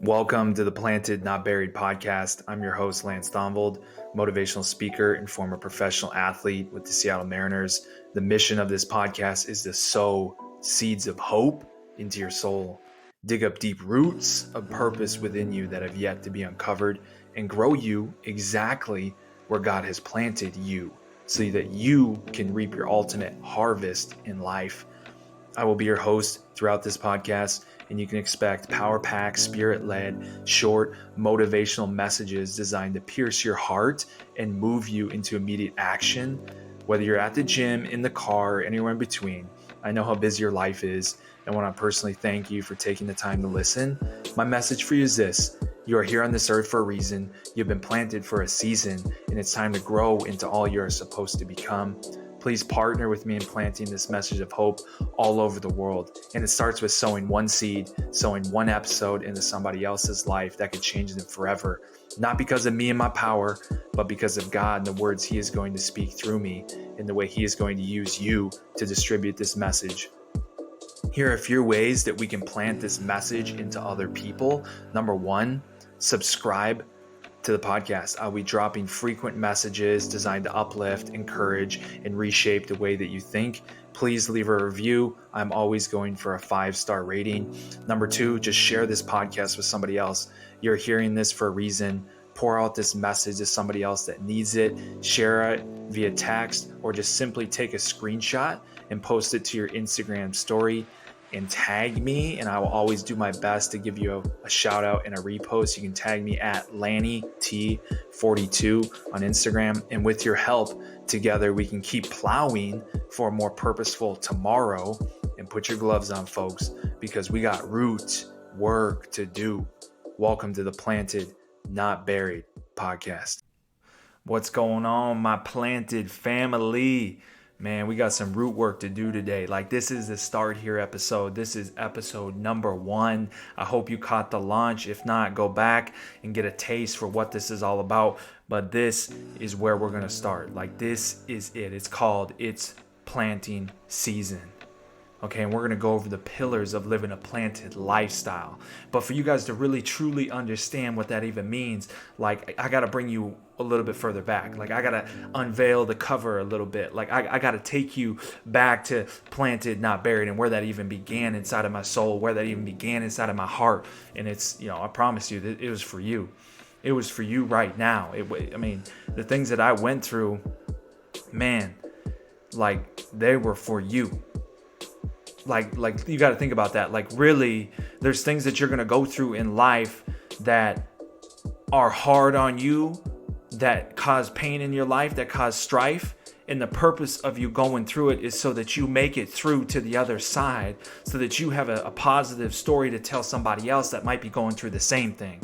Welcome to the Planted Not Buried podcast. I'm your host, Lance Thonvold, motivational speaker and former professional athlete with the Seattle Mariners. The mission of this podcast is to sow seeds of hope into your soul, dig up deep roots of purpose within you that have yet to be uncovered, and grow you exactly where God has planted you so that you can reap your ultimate harvest in life. I will be your host throughout this podcast, and you can expect power-packed, spirit-led, short, motivational messages designed to pierce your heart and move you into immediate action. Whether you're at the gym, in the car, or anywhere in between, I know how busy your life is, and want to personally thank you for taking the time to listen. My message for you is this: you are here on this earth for a reason. You've been planted for a season, and it's time to grow into all you're supposed to become. Please partner with me in planting this message of hope all over the world. And it starts with sowing one seed, sowing one episode into somebody else's life that could change them forever. Not because of me and my power, but because of God and the words He is going to speak through me and the way He is going to use you to distribute this message. Here are a few ways that we can plant this message into other people. Number one, subscribe to the podcast. I'll be dropping frequent messages designed to uplift, encourage, and reshape the way that you think. Please leave a review. I'm always going for a 5-star rating. Number two, just share this podcast with somebody else. You're hearing this for a reason. Pour out this message to somebody else that needs it. Share it via text, or just simply take a screenshot and post it to your Instagram story and tag me, and I will always do my best to give you a shout out and a repost. You can tag me at LannyT42 on Instagram, and with your help, together we can keep plowing for a more purposeful tomorrow. And put your gloves on, folks, because we got root work to do. Welcome to the Planted Not Buried podcast. What's going on, my planted family? Man, we got some root work to do today. Like, this is the Start Here episode. This is episode number 1. I hope you caught the launch. If not, go back and get a taste for what this is all about. But this is where we're going to start. Like, this is it. It's called It's Planting Season. Okay, and we're going to go over the pillars of living a planted lifestyle. But for you guys to really, truly understand what that even means, like, I got to bring you a little bit further back. Like, I got to unveil the cover a little bit. Like, I got to take you back to Planted, Not Buried, and where that even began inside of my soul, where that even began inside of my heart. And it's, I promise you that it was for you. It was for you right now. The things that I went through, man, like, they were for you. Like you got to think about that. Like, really, there's things that you're going to go through in life that are hard on you, that cause pain in your life, that cause strife. And the purpose of you going through it is so that you make it through to the other side, so that you have a positive story to tell somebody else that might be going through the same thing.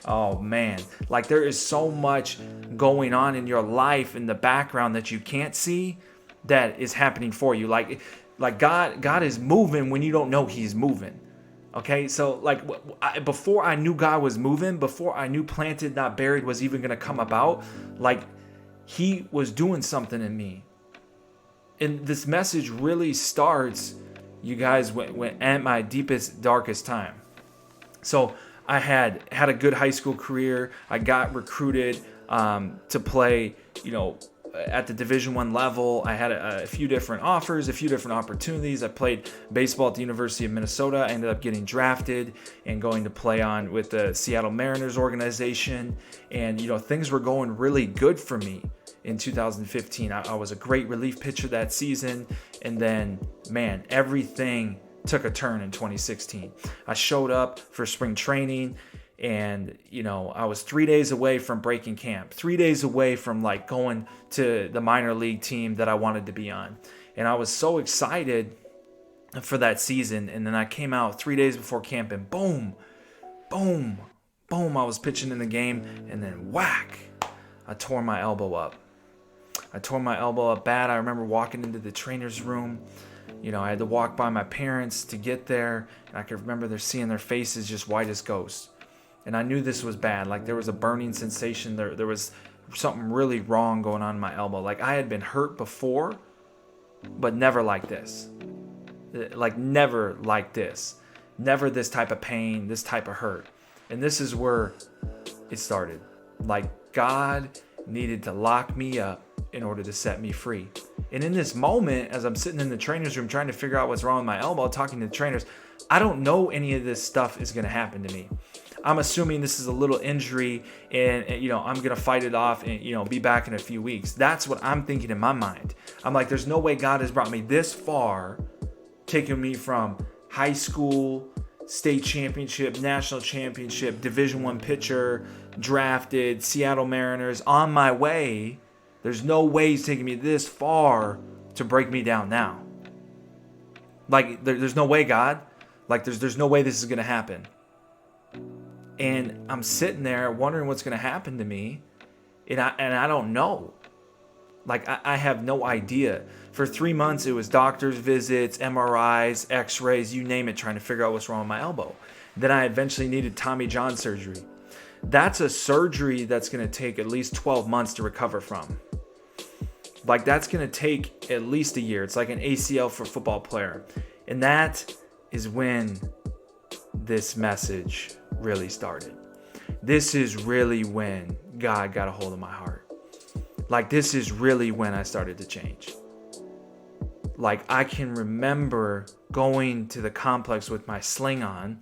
Oh man, like, there is so much going on in your life in the background that you can't see that is happening for you. Like God is moving when you don't know He's moving. Okay, so like, before I knew God was moving, before I knew Planted Not Buried was even going to come about, like, He was doing something in me. And this message really starts, you guys, when at my deepest, darkest time. So I had a good high school career. I got recruited to play, at the Division I level. I had a few different offers, a few different opportunities. I played baseball at the University of Minnesota. I ended up getting drafted and going to play on with the Seattle Mariners organization. And, things were going really good for me in 2015. I was a great relief pitcher that season. And then, man, everything took a turn in 2016. I showed up for spring training, and, I was 3 days away from breaking camp, 3 days away from like going to the minor league team that I wanted to be on. And I was so excited for that season. And then I came out 3 days before camp, and boom, I was pitching in the game, and then whack, I tore my elbow up. Bad. I remember walking into the trainer's room. I had to walk by my parents to get there, and I could remember seeing their faces just white as ghosts. And I knew this was bad. Like, there was a burning sensation. There was something really wrong going on in my elbow. Like, I had been hurt before, but never like this. Never like this. Never this type of pain, this type of hurt. And this is where it started. Like, God needed to lock me up in order to set me free. And in this moment, as I'm sitting in the trainer's room trying to figure out what's wrong with my elbow, talking to the trainers, I don't know any of this stuff is going to happen to me. I'm assuming this is a little injury and I'm going to fight it off and, be back in a few weeks. That's what I'm thinking in my mind. I'm like, there's no way God has brought me this far, taking me from high school, state championship, national championship, Division I pitcher, drafted, Seattle Mariners, on my way. There's no way he's taking me this far to break me down now. Like, there's no way, God. Like, there's no way this is going to happen. And I'm sitting there wondering what's going to happen to me. And I don't know. Like, I have no idea. For 3 months, it was doctor's visits, MRIs, x-rays, you name it, trying to figure out what's wrong with my elbow. Then I eventually needed Tommy John surgery. That's a surgery that's going to take at least 12 months to recover from. Like, that's going to take at least a year. It's like an ACL for a football player. And that is when this message really started. This is really when God got a hold of my heart. Like, this is really when I started to change. Like, I can remember going to the complex with my sling on,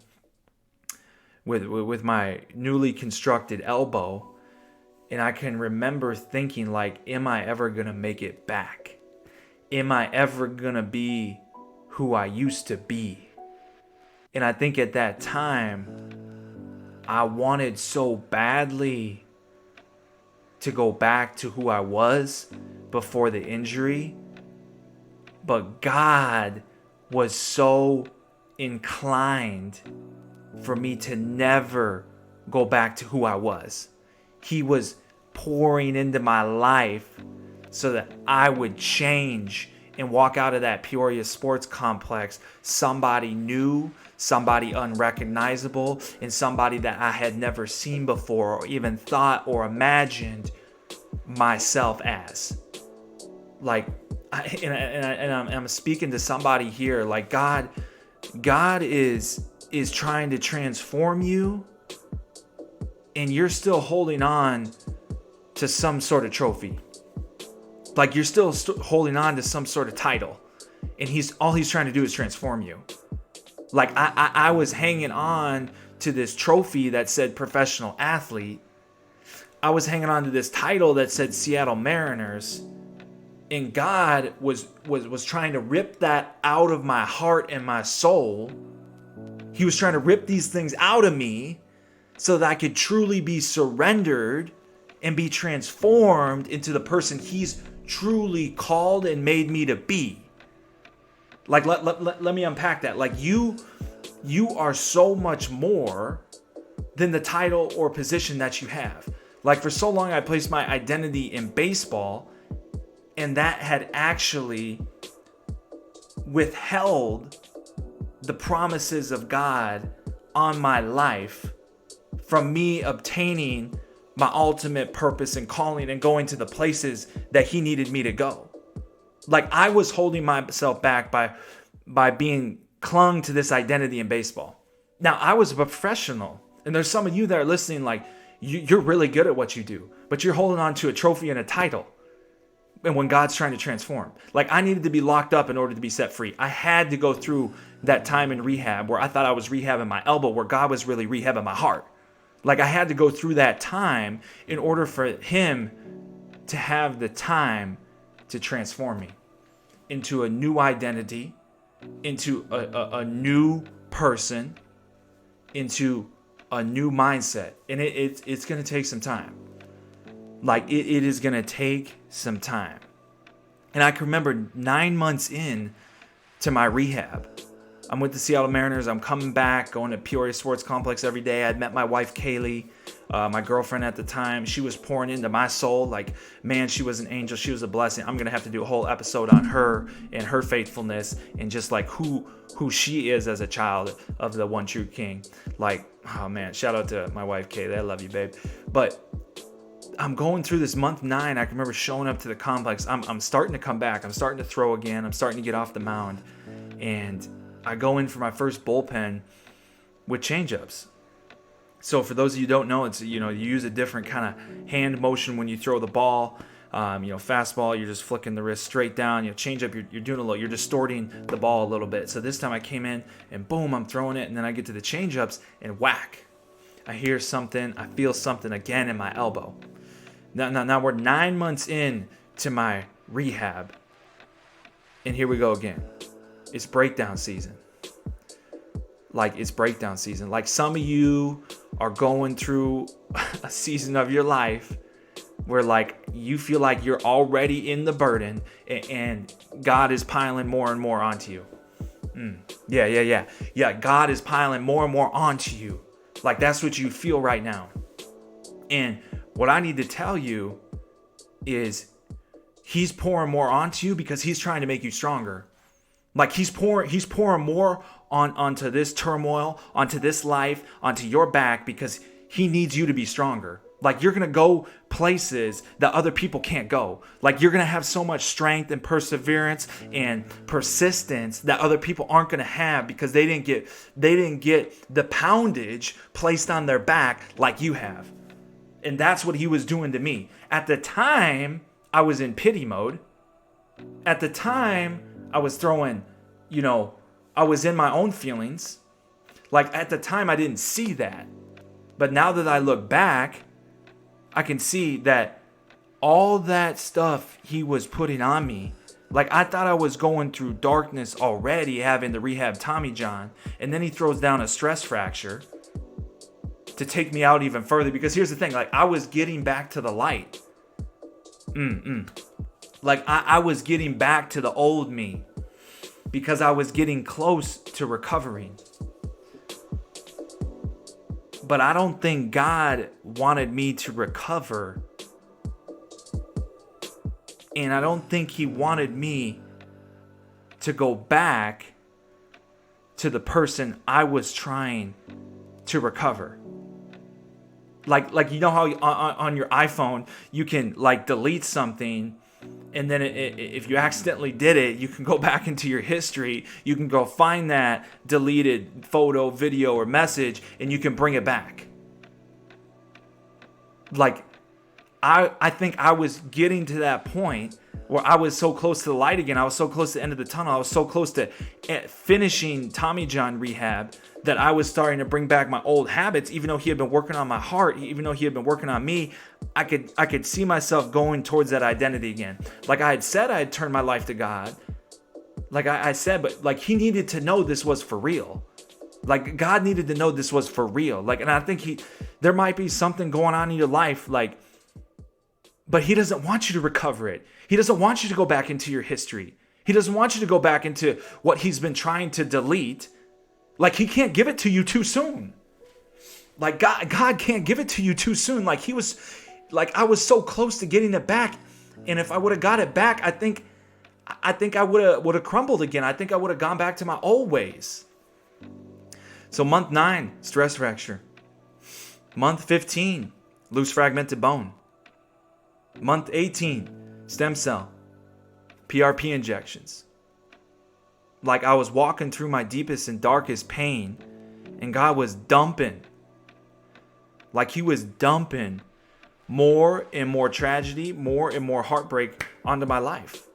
with my newly constructed elbow, and I can remember thinking, like, am I ever going to make it back? Am I ever going to be who I used to be? And I think at that time, I wanted so badly to go back to who I was before the injury. But God was so inclined for me to never go back to who I was. He was pouring into my life so that I would change and walk out of that Peoria sports complex somebody new, somebody unrecognizable, and somebody that I had never seen before or even thought or imagined myself as. Like, I'm speaking to somebody here. Like, God is trying to transform you, and you're still holding on to some sort of trophy. Like, you're still holding on to some sort of title, and all he's trying to do is transform you. Like, I was hanging on to this trophy that said professional athlete. I was hanging on to this title that said Seattle Mariners, and God was trying to rip that out of my heart and my soul. He was trying to rip these things out of me so that I could truly be surrendered and be transformed into the person he's truly called and made me to be. Like, let me unpack that. Like, you are so much more than the title or position that you have. Like, for so long I placed my identity in baseball, and that had actually withheld the promises of God on my life from me obtaining my ultimate purpose and calling and going to the places that he needed me to go. Like, I was holding myself back by being clung to this identity in baseball. Now, I was a professional, and there's some of you that are listening, like, you're really good at what you do, but you're holding on to a trophy and a title. And when God's trying to transform, like, I needed to be locked up in order to be set free. I had to go through that time in rehab where I thought I was rehabbing my elbow, where God was really rehabbing my heart. Like, I had to go through that time in order for him to have the time to transform me into a new identity, into a new person, into a new mindset. And it's going to take some time. Like, it is going to take some time. And I can remember 9 months in to my rehab, I'm with the Seattle Mariners. I'm coming back, going to Peoria Sports Complex every day. I'd met my wife, Kaylee, my girlfriend at the time. She was pouring into my soul. Like, man, she was an angel. She was a blessing. I'm going to have to do a whole episode on her and her faithfulness and just like who she is as a child of the one true King. Like, oh man, shout out to my wife, Kaylee. I love you, babe. But I'm going through this month 9. I can remember showing up to the complex. I'm starting to come back. I'm starting to throw again. I'm starting to get off the mound. And I go in for my first bullpen with changeups. So for those of you who don't know, it's, you use a different kind of hand motion when you throw the ball. Fastball, you're just flicking the wrist straight down. Change up, you're doing a little, you're distorting the ball a little bit. So this time I came in and boom, I'm throwing it, and then I get to the change ups and whack. I hear something, I feel something again in my elbow. Now we're 9 months in to my rehab, and here we go again. It's breakdown season. It's breakdown season. Like some of you are going through a season of your life where you feel like you're already in the burden and God is piling more and more onto you. Yeah, God is piling more and more onto you. That's what you feel right now. And what I need to tell you is he's pouring more onto you because he's trying to make you stronger. He's pouring more onto this turmoil, onto this life, onto your back because he needs you to be stronger. You're going to go places that other people can't go. You're going to have so much strength and perseverance and persistence that other people aren't going to have because they didn't get the poundage placed on their back like you have. And that's what he was doing to me. At the time, I was in pity mode. At the time, I was throwing, I was in my own feelings. At the time, I didn't see that. But now that I look back, I can see that all that stuff he was putting on me, I thought I was going through darkness already, having the rehab Tommy John, and then he throws down a stress fracture to take me out even further. Because here's the thing, I was getting back to the light. I was getting back to the old me because I was getting close to recovering. But I don't think God wanted me to recover. And I don't think he wanted me to go back to the person I was trying to recover. You know how on your iPhone you can delete something, and then if you accidentally did it, you can go back into your history. You can go find that deleted photo, video, or message, and you can bring it back. I think I was getting to that point where I was so close to the light again. I was so close to the end of the tunnel. I was so close to finishing Tommy John rehab that I was starting to bring back my old habits. Even though he had been working on my heart, even though he had been working on me, I could see myself going towards that identity again. I had said I had turned my life to God. I said, but he needed to know this was for real. God needed to know this was for real. And I think there might be something going on in your life, but he doesn't want you to recover it. He doesn't want you to go back into your history. He doesn't want you to go back into what he's been trying to delete. He can't give it to you too soon. God can't give it to you too soon. I was so close to getting it back. And if I would have got it back, I think I would have crumbled again. I think I would have gone back to my old ways. So month 9, stress fracture. Month 15, loose fragmented bone. Month 18, stem cell, PRP injections. I was walking through my deepest and darkest pain, and God was dumping. He was dumping more and more tragedy, more and more heartbreak onto my life.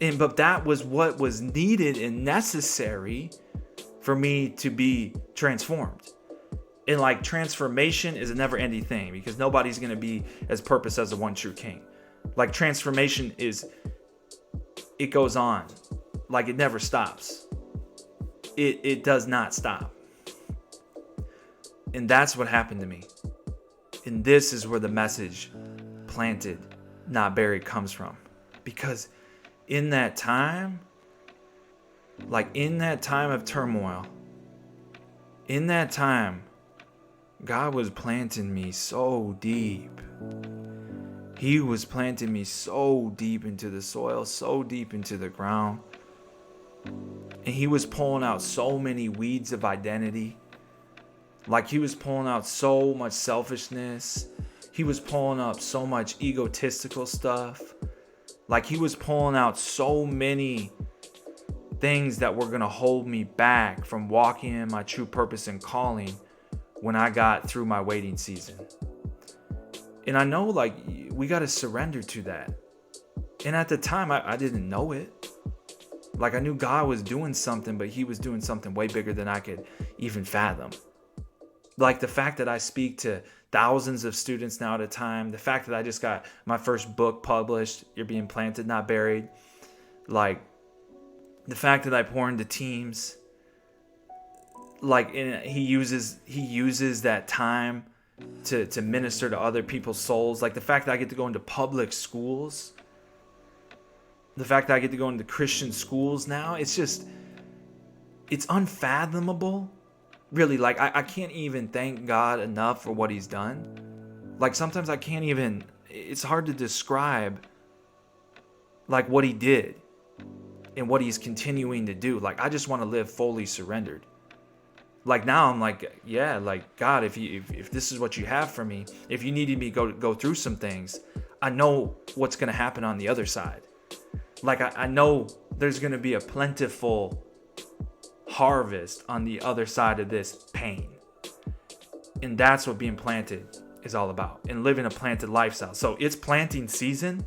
But that was what was needed and necessary for me to be transformed. And transformation is a never-ending thing because nobody's going to be as purpose as the one true king. Transformation it goes on. It never stops. It does not stop. And that's what happened to me. And this is where the message planted, not buried comes from. Because in that time, in that time of turmoil, in that time, God was planting me so deep. He was planting me so deep into the soil, so deep into the ground. And he was pulling out so many weeds of identity. He was pulling out so much selfishness. He was pulling up so much egotistical stuff. He was pulling out so many things that were going to hold me back from walking in my true purpose and calling when I got through my waiting season. And I know, like, we got to surrender to that. And at the time, I didn't know it. Like, I knew God was doing something, but he was doing something way bigger than I could even fathom. Like, the fact that I speak to thousands of students now at a time, the fact that I just got my first book published, You're Being Planted, Not Buried. Like, the fact that I pour into teams. Like, he uses that time to minister to other people's souls. Like, the fact that I get to go into public schools, the fact that I get to go into Christian schools now, it's unfathomable. Really, like, I can't even thank God enough for what he's done. Like, sometimes I can't even, it's hard to describe, like, what he did and what he's continuing to do. Like, I just want to live fully surrendered. Like, now I'm like, yeah, like, God, if this is what you have for me, if you needed me to go through some things, I know what's going to happen on the other side. Like, I know there's going to be a plentiful harvest on the other side of this pain. And that's what being planted is all about, and living a planted lifestyle. So it's planting season.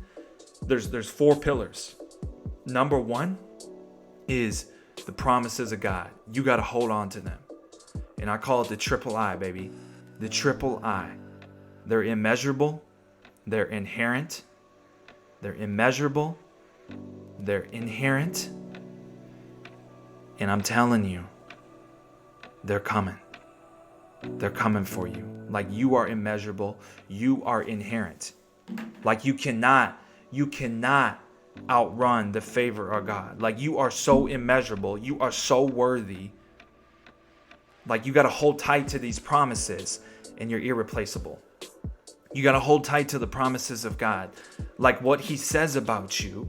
There's 4 pillars. Number 1 is the promises of God. You got to hold on to them. And I call it the triple I, baby. The triple I. They're immeasurable. They're inherent. They're immeasurable. They're inherent. And I'm telling you, they're coming. They're coming for you. Like, you are immeasurable. You are inherent. Like, you cannot outrun the favor of God. Like, you are so immeasurable. You are so worthy. Like, you got to hold tight to these promises, and you're irreplaceable. You got to hold tight to the promises of God. Like, what he says about you.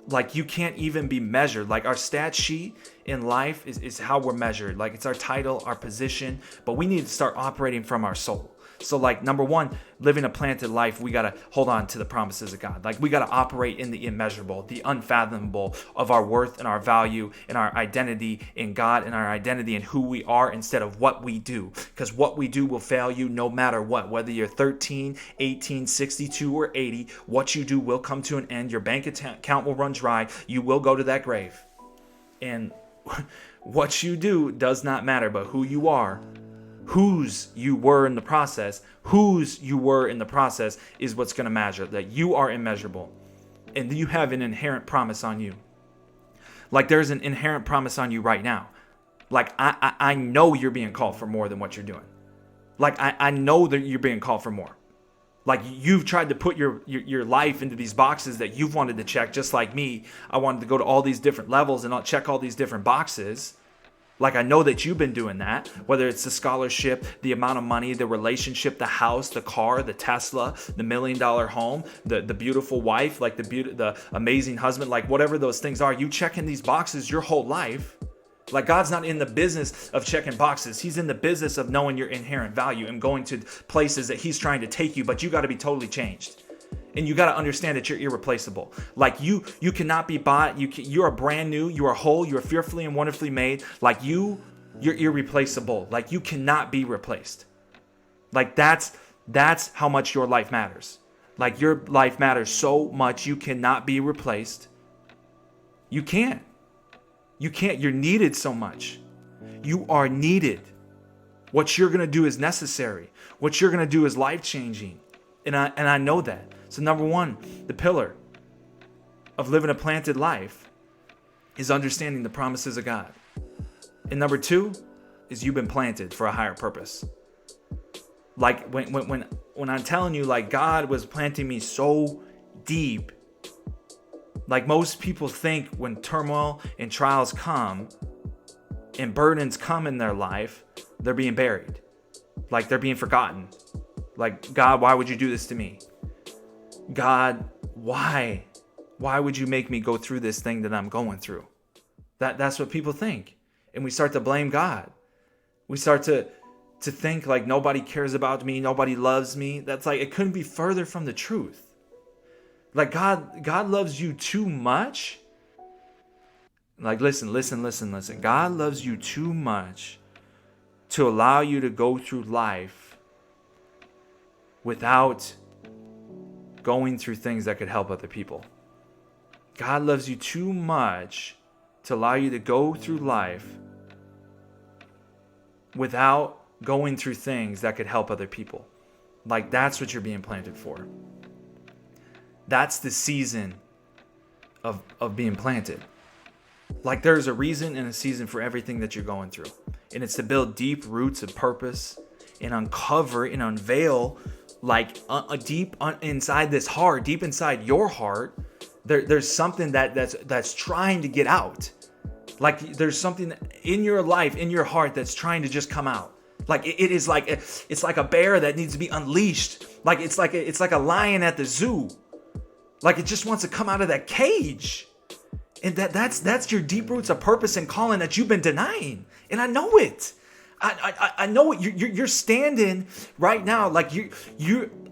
Like, you can't even be measured. Like, our stat sheet in life is how we're measured. Like, it's our title, our position, but we need to start operating from our soul. So, like, number 1, living a planted life, we got to hold on to the promises of God. Like, we got to operate in the immeasurable, the unfathomable of our worth and our value and our identity in God and our identity in who we are instead of what we do. Because what we do will fail you no matter what. Whether you're 13, 18, 62, or 80, what you do will come to an end. Your bank account will run dry. You will go to that grave. And what you do does not matter, but who you are, whose you were in the process is what's going to matter. That you are immeasurable and you have an inherent promise on you. Like, there's an inherent promise on you right now. Like, I know you're being called for more than what you're doing. Like, I know that you're being called for more. Like, you've tried to put your life into these boxes that you've wanted to check, just like me. I wanted to go to all these different levels and I'll check all these different boxes. Like, I know that you've been doing that, whether it's the scholarship, the amount of money, the relationship, the house, the car, the Tesla, the $1 million home, the beautiful wife, like the amazing husband, like whatever those things are. You checking these boxes your whole life. Like, God's not in the business of checking boxes. He's in the business of knowing your inherent value and going to places that he's trying to take you, but you got to be totally changed. And you got to understand that you're irreplaceable. Like, you cannot be bought. You are brand new. You are whole. You are fearfully and wonderfully made. Like, you're irreplaceable. Like, you cannot be replaced. Like, that's how much your life matters. Like, your life matters so much. You cannot be replaced. You can't. You're needed so much. You are needed. What you're going to do is necessary. What you're going to do is life-changing. And I know that. So number 1, the pillar of living a planted life is understanding the promises of God. And number 2 is you've been planted for a higher purpose. Like, when I'm telling you, like, God was planting me so deep. Like, most people think when turmoil and trials come and burdens come in their life, they're being buried. Like, they're being forgotten. Like, God, why would you do this to me? God, why? Why would you make me go through this thing that I'm going through? That's what people think. And we start to blame God. We start to think like nobody cares about me, nobody loves me. That's like, it couldn't be further from the truth. Like, God loves you too much. Like, listen. God loves you too much to allow you to go through life without going through things that could help other people. God loves you too much to allow you to go through life without going through things that could help other people. Like, that's what you're being planted for. That's the season of being planted. Like, there's a reason and a season for everything that you're going through. And it's to build deep roots of purpose and uncover and unveil, like, inside this heart, deep inside your heart, there's something that's trying to get out. Like, there's something in your life, in your heart, that's trying to just come out. Like, it's like a bear that needs to be unleashed. Like, it's like a lion at the zoo. Like, it just wants to come out of that cage. And that's your deep roots of purpose and calling that you've been denying. And I know it. I know it. You're standing right now. Like,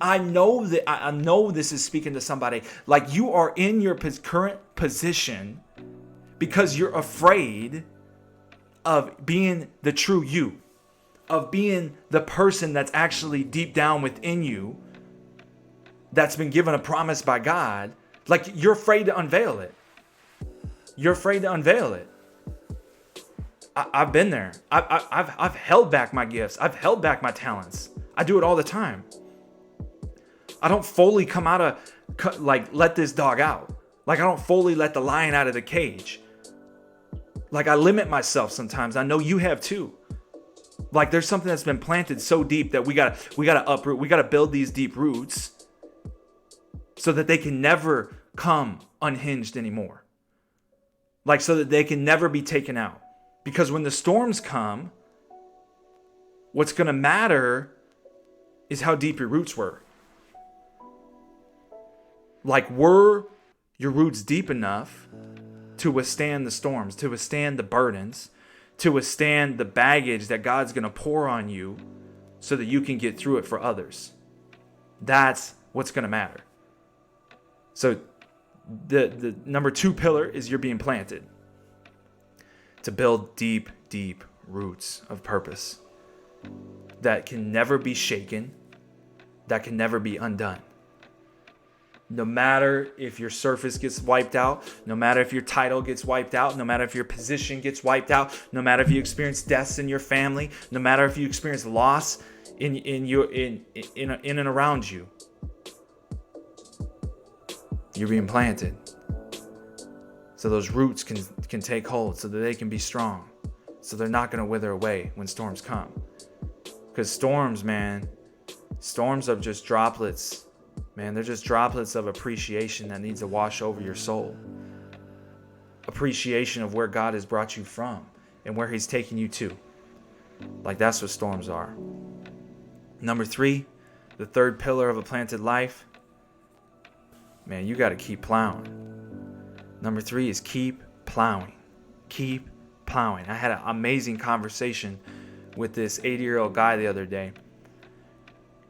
I know this is speaking to somebody. Like, you are in your current position because you're afraid of being the true you, of being the person that's actually deep down within you, that's been given a promise by God. Like, you're afraid to unveil it. You're afraid to unveil it. I've been there. I've held back my gifts. I've held back my talents. I do it all the time. I don't fully come out of, like, let this dog out. Like, I don't fully let the lion out of the cage. Like, I limit myself sometimes. I know you have too. Like, there's something that's been planted so deep that we gotta uproot. We gotta build these deep roots so that they can never come unhinged anymore. Like, so that they can never be taken out. Because when the storms come, what's going to matter is how deep your roots were. Like, were your roots deep enough to withstand the storms, to withstand the burdens, to withstand the baggage that God's going to pour on you so that you can get through it for others? That's what's going to matter. So the number 2 pillar is you're being planted to build deep, deep roots of purpose that can never be shaken, that can never be undone. No matter if your surface gets wiped out, no matter if your title gets wiped out, no matter if your position gets wiped out, no matter if you experience deaths in your family, no matter if you experience loss in and around you, you're being planted. So those roots can take hold, so that they can be strong, so they're not going to wither away when storms come. Because storms, man, storms are just droplets. Man, they're just droplets of appreciation that needs to wash over your soul. Appreciation of where God has brought you from and where He's taking you to. Like, that's what storms are. Number 3, the third pillar of a planted life. Man, you got to keep plowing. Number 3 is keep plowing. Keep plowing. I had an amazing conversation with this 80-year-old guy the other day.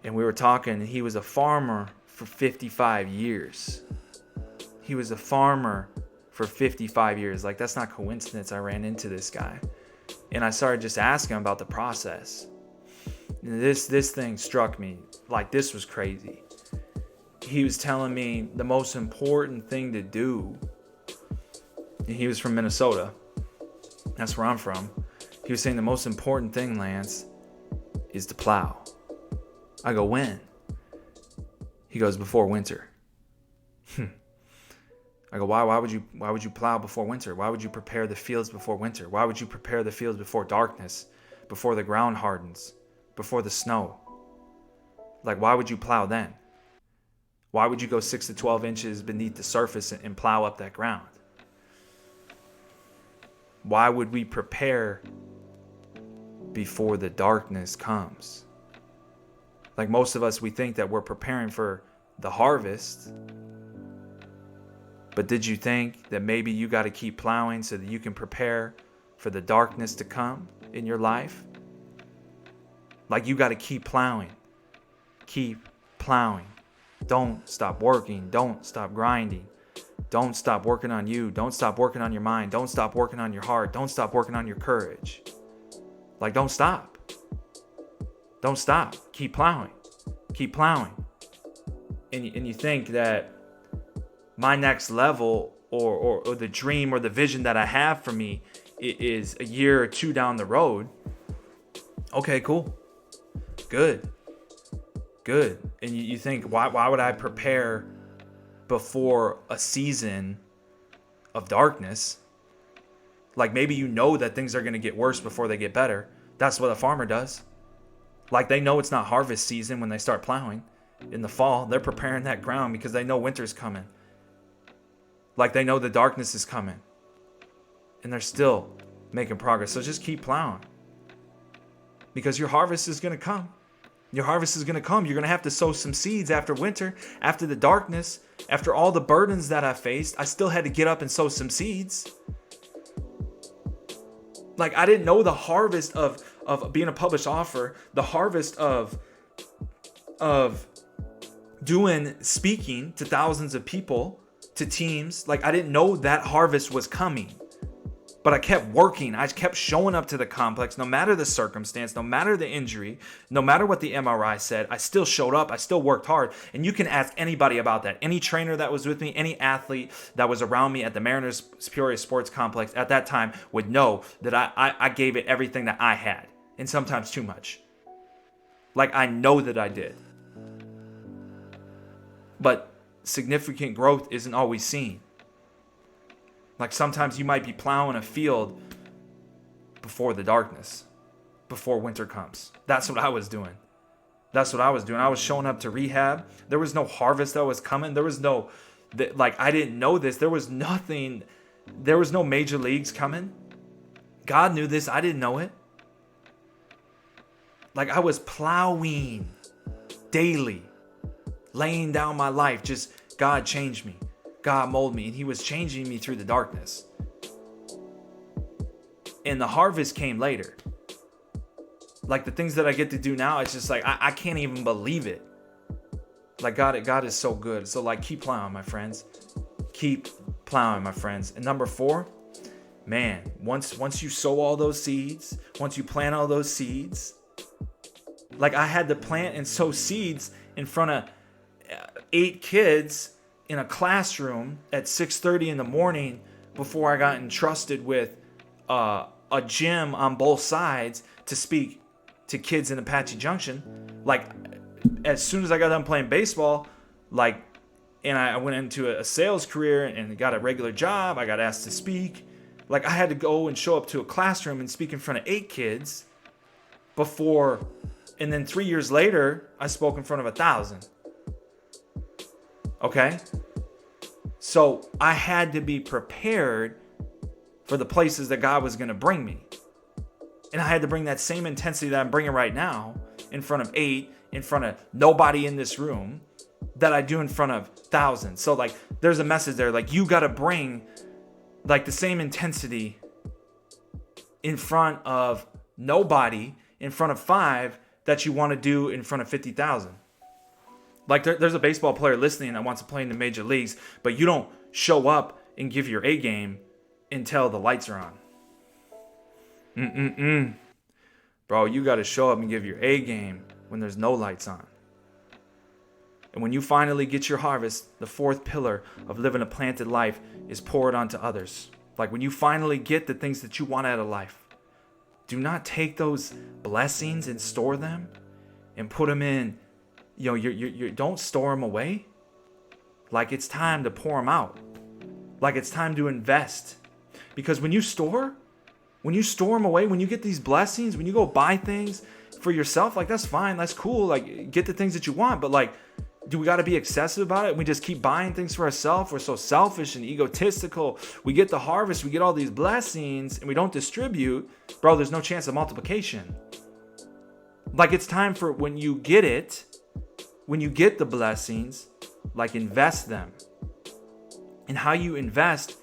And we were talking, and he was a farmer for 55 years. He was a farmer for 55 years. Like, that's not coincidence I ran into this guy. And I started just asking him about the process. And this thing struck me. Like, this was crazy. He was telling me the most important thing to do. And he was from Minnesota. That's where I'm from. He was saying the most important thing, Lance, is to plow. I go, when? He goes, before winter. I go, why would you plow before winter? Why would you prepare the fields before winter? Why would you prepare the fields before darkness, before the ground hardens, before the snow? Like, why would you plow then? Why would you go 6 to 12 inches beneath the surface and plow up that ground? Why would we prepare before the darkness comes? Like, most of us, we think that we're preparing for the harvest. But did you think that maybe you got to keep plowing so that you can prepare for the darkness to come in your life? Like, you got to keep plowing. Keep plowing. Don't stop working. Don't stop grinding. Don't stop working on you. Don't stop working on your mind. Don't stop working on your heart. Don't stop working on your courage. Like, don't stop. Don't stop. Keep plowing. Keep plowing. And you think that my next level or the dream or the vision that I have for me is a year or two down the road. Okay, cool. Good. And you think, why would I prepare before a season of darkness? Like maybe you know that things are going to get worse before they get better. That's what a farmer does. Like they know it's not harvest season when they start plowing in the fall. They're preparing that ground because they know winter's coming. Like they know the darkness is coming. And they're still making progress. So just keep plowing. Because your harvest is going to come. Your harvest is going to come. You're going to have to sow some seeds after winter, after the darkness, after all the burdens that I faced. I still had to get up and sow some seeds. Like I didn't know the harvest of being a published author, the harvest of doing speaking to thousands of people, to teams. Like I didn't know that harvest was coming. But I kept working. I kept showing up to the complex, no matter the circumstance, no matter the injury, no matter what the MRI said. I still showed up. I still worked hard. And you can ask anybody about that. Any trainer that was with me, any athlete that was around me at the Mariners Peoria Sports Complex at that time would know that I gave it everything that I had, and sometimes too much. Like I know that I did. But significant growth isn't always seen. Like sometimes you might be plowing a field before the darkness, before winter comes. That's what I was doing. I was showing up to rehab. There was no harvest that was coming. There was no, I didn't know this. There was nothing. There was no major leagues coming. God knew this. I didn't know it. Like I was plowing daily, laying down my life. Just God changed me. God molded me, and he was changing me through the darkness. And the harvest came later. Like the things that I get to do now, it's just like, I can't even believe it. Like God is so good. So like, keep plowing, my friends. Keep plowing, my friends. And number 4, man, once you sow all those seeds, once you plant all those seeds, like I had to plant and sow seeds in front of 8 kids in a classroom at 6:30 in the morning before I got entrusted with a gym on both sides to speak to kids in Apache Junction. Like as soon as I got done playing baseball, and I went into a sales career and got a regular job, I got asked to speak. Like I had to go and show up to a classroom and speak in front of 8 kids before, and then 3 years later, I spoke in front of 1,000. Okay? So I had to be prepared for the places that God was going to bring me. And I had to bring that same intensity that I'm bringing right now in front of 8, in front of nobody in this room, that I do in front of thousands. So like there's a message there. Like you got to bring like the same intensity in front of nobody, in front of 5, that you want to do in front of 50,000. Like there's a baseball player listening that wants to play in the major leagues, but you don't show up and give your A game until the lights are on. Bro, you got to show up and give your A game when there's no lights on. And when you finally get your harvest, the 4th pillar of living a planted life is poured onto others. Like when you finally get the things that you want out of life, do not take those blessings and store them and put them in. You don't store them away. Like it's time to pour them out. Like it's time to invest. Because when you store them away, when you get these blessings, when you go buy things for yourself, like that's fine, that's cool. Like get the things that you want, but like, do we got to be excessive about it? We just keep buying things for ourselves. We're so selfish and egotistical. We get the harvest, we get all these blessings, and we don't distribute. Bro, there's no chance of multiplication. Like it's time for when you get it, when you get the blessings, like invest them. And how you invest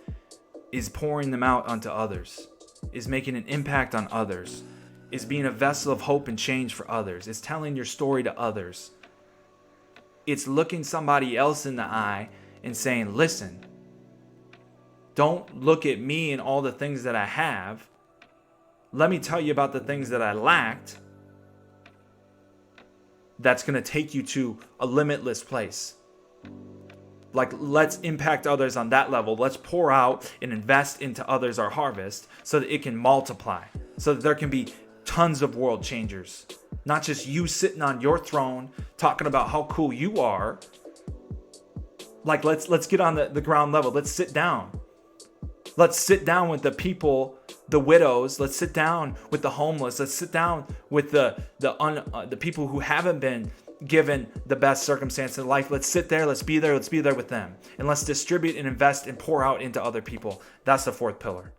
is pouring them out onto others, is making an impact on others, is being a vessel of hope and change for others, is telling your story to others. It's looking somebody else in the eye and saying, listen, don't look at me and all the things that I have. Let me tell you about the things that I lacked. that's going to take you to a limitless place. Like, let's impact others on that level. Let's pour out and invest into others our harvest so that it can multiply, so that there can be tons of world changers. Not just you sitting on your throne talking about how cool you are. Like, let's get on the ground level. Let's sit down. Let's sit down with the people, the widows. Let's sit down with the homeless. Let's sit down with the people who haven't been given the best circumstance in life. Let's sit there. Let's be there. Let's be there with them. And let's distribute and invest and pour out into other people. That's the fourth pillar.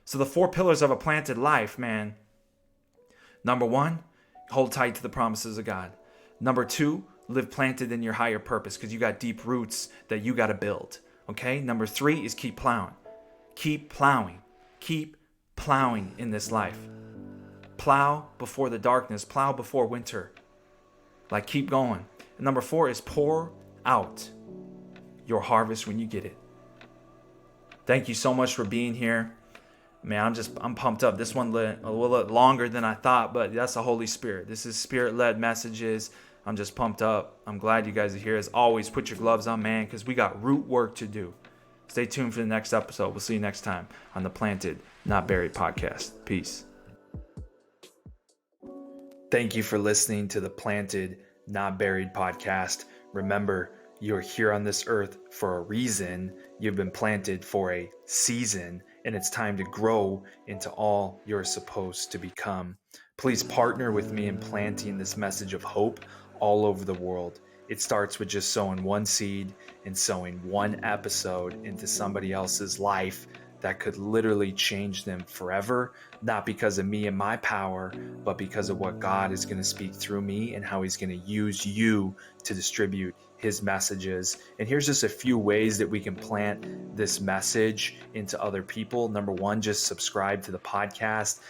So the 4 pillars of a planted life, man. Number 1, hold tight to the promises of God. Number 2, live planted in your higher purpose because you got deep roots that you got to build. Okay. Number 3 is keep plowing. Keep plowing. Keep plowing in this life. Plow before the darkness. Plow before winter. Like, keep going. And number 4 is pour out your harvest when you get it. Thank you so much for being here. Man, I'm pumped up. This one lit a little longer than I thought, but that's the Holy Spirit. This is Spirit-led messages. I'm just pumped up. I'm glad you guys are here. As always, put your gloves on, man, because we got root work to do. Stay tuned for the next episode. We'll see you next time on the Planted, Not Buried podcast. Peace. Thank you for listening to the Planted, Not Buried podcast. Remember, you're here on this earth for a reason. You've been planted for a season, and it's time to grow into all you're supposed to become. Please partner with me in planting this message of hope all over the world. It starts with just sowing one seed and sowing one episode into somebody else's life that could literally change them forever, not because of me and my power, but because of what God is going to speak through me and how he's going to use you to distribute his messages. And here's just a few ways that we can plant this message into other people. Number 1, just subscribe to the podcast.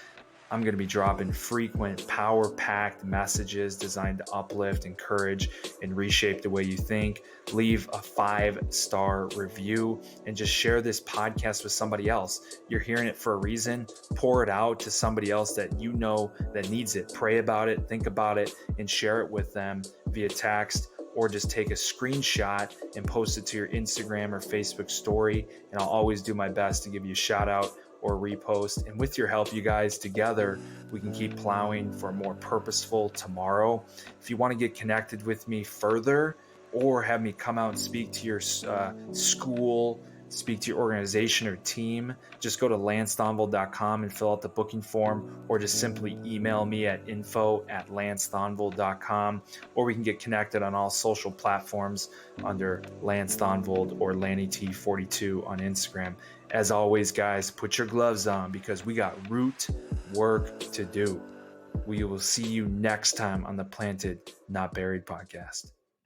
I'm going to be dropping frequent, power-packed messages designed to uplift, encourage, and reshape the way you think. Leave a 5-star review and just share this podcast with somebody else. You're hearing it for a reason. Pour it out to somebody else that you know that needs it. Pray about it, think about it, and share it with them via text, or just take a screenshot and post it to your Instagram or Facebook story. And I'll always do my best to give you a shout out or repost. And with your help, you guys, together, we can keep plowing for a more purposeful tomorrow. If you want to get connected with me further or have me come out and speak to your school, speak to your organization or team, just go to lancethonvold.com and fill out the booking form, or just simply email me at info@lancethonvold.com, or we can get connected on all social platforms under Lance Thonvold or LannyT42 on Instagram. As always, guys, put your gloves on because we got root work to do. We will see you next time on the Planted, Not Buried podcast.